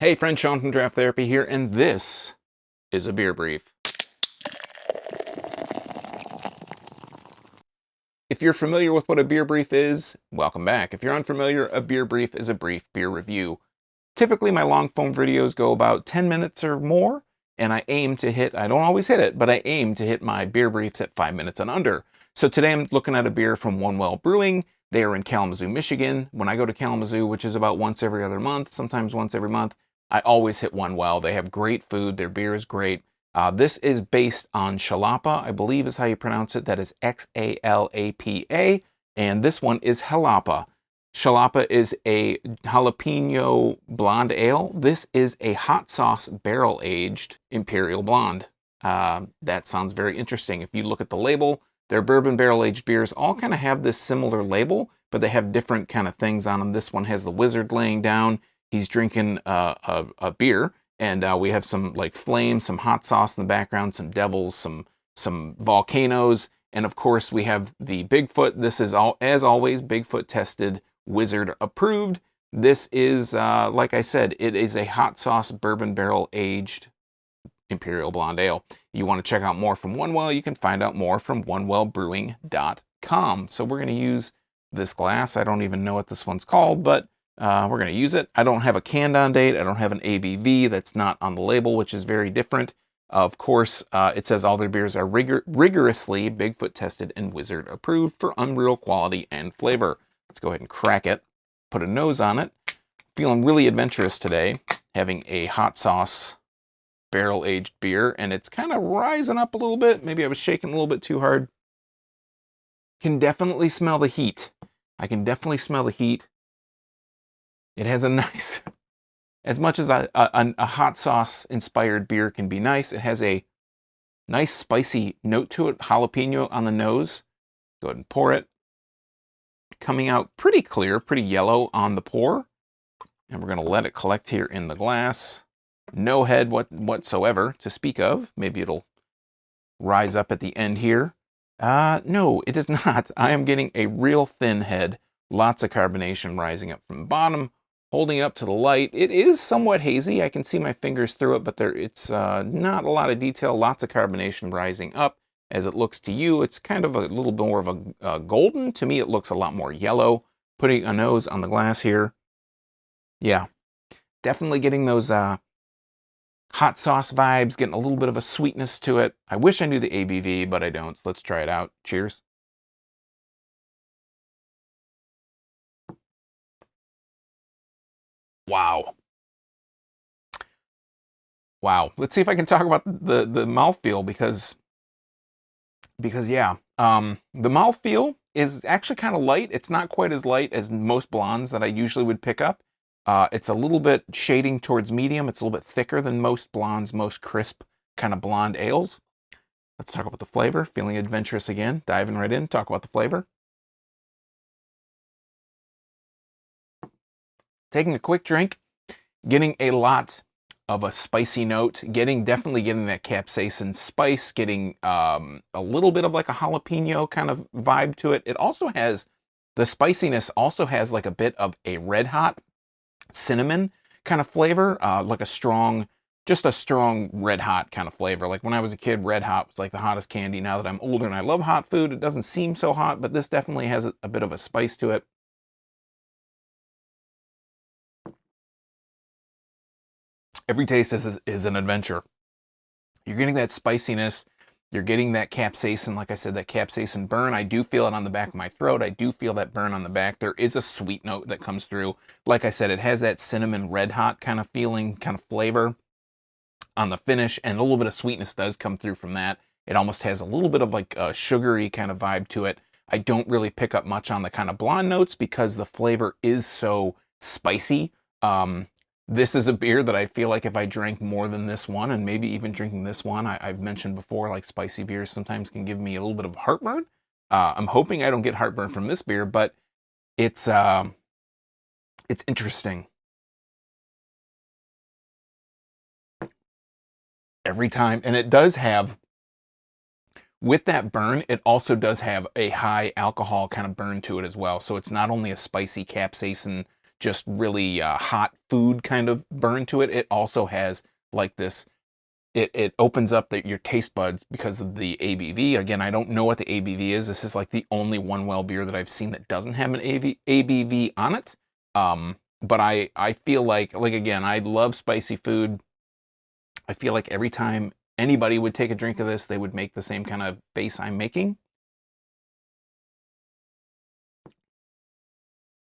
Hey friends, Sean from Draft Therapy here, and this is a beer brief. If you're familiar with what a beer brief is, welcome back. If you're unfamiliar, a beer brief is a brief beer review. Typically, my long form videos go about 10 minutes or more, and I aim to hit, I don't always hit it, but I aim to hit my beer briefs at 5 minutes and under. So today I'm looking at a beer from Well Brewing. They are in Kalamazoo, Michigan. When I go to Kalamazoo, which is about once every other month, sometimes once every month, I always hit Well. They have great food. Their beer is great. This is based on Hellapa, I believe is how you pronounce it. That is Xalapa. And this one is Hellapa. Hellapa is a jalapeno blonde ale. This is a hot sauce barrel-aged imperial blonde. That sounds very interesting. If you look at the label, their bourbon barrel-aged beers all kind of have this similar label, but they have different kind of things on them. This one has the wizard laying down. He's drinking a beer, and we have some like flames, some hot sauce in the background, some devils, some volcanoes, and of course we have the Bigfoot. This is all, as always, Bigfoot tested, wizard approved. This is, like I said, it is a hot sauce bourbon barrel aged imperial blonde ale. You want to check out more from Well, you can find out more from onewellbrewing.com. So we're going to use this glass. I don't even know what this one's called, but we're going to use it. I don't have a canned on date. I don't have an ABV. That's not on the label, which is very different. Of course, it says all their beers are rigorously Bigfoot tested and wizard approved for unreal quality and flavor. Let's go ahead and crack it. Put a nose on it. Feeling really adventurous today, having a hot sauce barrel-aged beer, and it's kind of rising up a little bit. Maybe I was shaking a little bit too hard. Can definitely smell the heat. I can definitely smell the heat. It has a nice, as much as a hot sauce inspired beer can be nice, it has a nice spicy note to it, jalapeno on the nose. Go ahead and pour it. Coming out pretty clear, pretty yellow on the pour. And we're going to let it collect here in the glass. No head whatsoever to speak of. Maybe it'll rise up at the end here. No, it is not. I am getting a real thin head. Lots of carbonation rising up from the bottom. Holding it up to the light. It is somewhat hazy. I can see my fingers through it, but it's not a lot of detail. Lots of carbonation rising up. As it looks to you, it's kind of a little more of a golden. To me, it looks a lot more yellow. Putting a nose on the glass here. Yeah, definitely getting those hot sauce vibes, getting a little bit of a sweetness to it. I wish I knew the ABV, but I don't. So let's try it out. Cheers. Wow. Wow. Let's see if I can talk about the mouthfeel because yeah, the mouthfeel is actually kind of light. It's not quite as light as most blondes that I usually would pick up. It's a little bit shading towards medium. It's a little bit thicker than most blondes, most crisp kind of blonde ales. Let's talk about the flavor. Feeling adventurous again. Diving right in. Talk about the flavor. Taking a quick drink. Getting a lot of a spicy note. Definitely getting that capsaicin spice. Getting a little bit of like a jalapeno kind of vibe to it. It also has, the spiciness also has like a bit of a red hot cinnamon kind of flavor, like just a strong red hot kind of flavor. Like when I was a kid, red hot was like the hottest candy. Now that I'm older and I love hot food, it doesn't seem so hot, but this definitely has a bit of a spice to it. Every taste is an adventure. You're getting that spiciness. You're getting that capsaicin, like I said, that capsaicin burn. I do feel it on the back of my throat. I do feel that burn on the back. There is a sweet note that comes through. Like I said, it has that cinnamon red hot kind of feeling, kind of flavor on the finish, and a little bit of sweetness does come through from that. It almost has a little bit of like a sugary kind of vibe to it. I don't really pick up much on the kind of blonde notes because the flavor is so spicy. This is a beer that I feel like if I drank more than this one, and maybe even drinking this one, I've mentioned before, like spicy beers sometimes can give me a little bit of heartburn. I'm hoping I don't get heartburn from this beer, but it's interesting. Every time, and it does have, with that burn, it also does have a high alcohol kind of burn to it as well. So it's not only a spicy capsaicin just really hot food kind of burn to it. It also has like this, it opens up your taste buds because of the ABV. Again, I don't know what the ABV is. This is like the only One Well beer that I've seen that doesn't have an ABV on it. But I feel like again, I love spicy food. I feel like every time anybody would take a drink of this, they would make the same kind of face I'm making.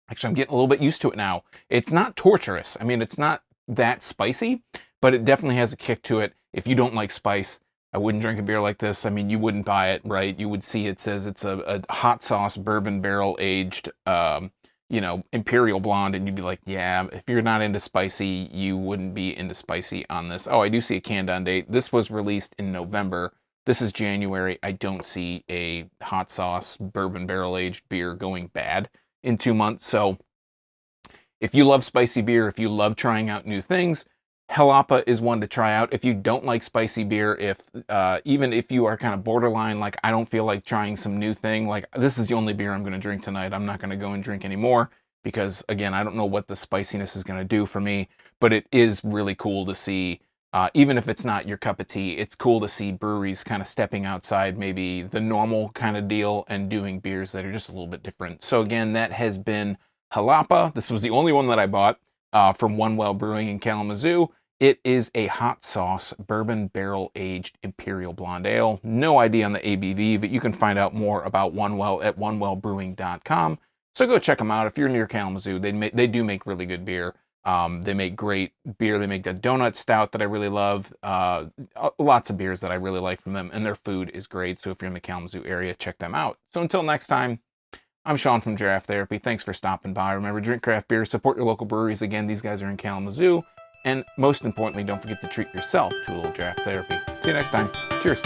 Actually, I'm getting a little bit used to it now. It's not torturous. I mean, it's not that spicy, but it definitely has a kick to it. If you don't like spice, I wouldn't drink a beer like this. I mean, you wouldn't buy it, right? You would see it says it's a hot sauce bourbon barrel aged, you know, Imperial Blonde, and you'd be like, yeah, if you're not into spicy, you wouldn't be into spicy on this. Oh, I do see a canned on date. This was released in November. This is January. I don't see a hot sauce bourbon barrel aged beer going bad in 2 months. So if you love spicy beer, if you love trying out new things, Hellapa is one to try out. If you don't like spicy beer, even if you are kind of borderline, like I don't feel like trying some new thing, like this is the only beer I'm going to drink tonight. I'm not going to go and drink anymore because again, I don't know what the spiciness is going to do for me, but it is really cool to see, even if it's not your cup of tea, it's cool to see breweries kind of stepping outside maybe the normal kind of deal and doing beers that are just a little bit different. So again, that has been Hellapa. This was the only one that I bought from One Well Brewing in Kalamazoo. It is a hot sauce bourbon barrel aged Imperial Blonde Ale. No idea on the ABV, but you can find out more about One Well at onewellbrewing.com. So go check them out if you're near Kalamazoo. They do make really good beer. They make great beer. They make the donut stout that I really love. Lots of beers that I really like from them, and their food is great. So if you're in the Kalamazoo area, check them out. So until next time, I'm Sean from Draft Therapy. Thanks for stopping by. Remember, drink craft beer, support your local breweries. Again, these guys are in Kalamazoo. And most importantly, don't forget to treat yourself to a little draft therapy. See you next time. Cheers.